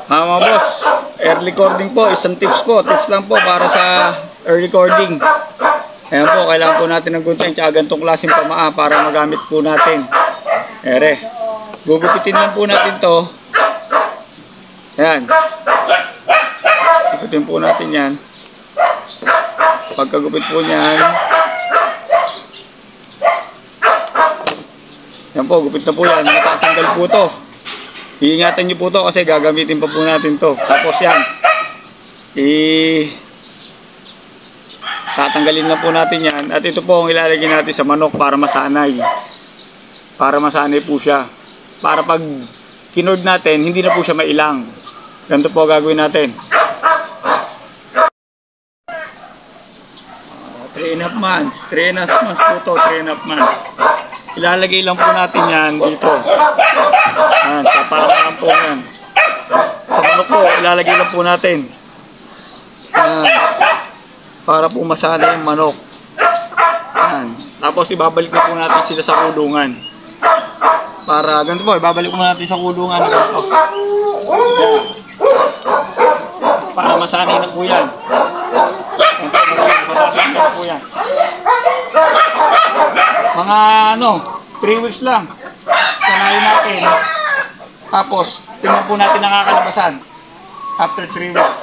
Mga boss, early recording po, isang tips lang po para sa early recording. Ayan po, kailangan po natin ng gunting tsaka gantong klaseng pamaa para magamit po natin. Ere, gugupitin lang po natin to. Ayan, gugupitin po natin yan. Pagkagupit po niyan, yan po, gupit na po yan, matatanggal po to. Iingatan nyo po to kasi gagamitin pa po natin to. Tapos yan, tatanggalin lang po natin yan. At ito po ang ilalagay natin sa manok para masanay. Para masanay po siya. Para pag kinord natin, hindi na po siya mailang. Ganito po gagawin natin. 3.5 months. 3.5 months po to. 3.5 months. Ilalagay lang po natin yan dito. Yan, sa parang po yan. Sa manok po, ilalagay lang po natin. Yan. Para po masana yung manok. Yan. Tapos ibabalik na po natin sila sa kulungan. Para ganito po, ibabalik po natin sa kulungan. Yan. Para masanay na po yan. Yan po, masanay na po yan. Mga 3 weeks lang. Sanayin natin. Tapos, tingnan po natin nakakalabasan. After 3 weeks.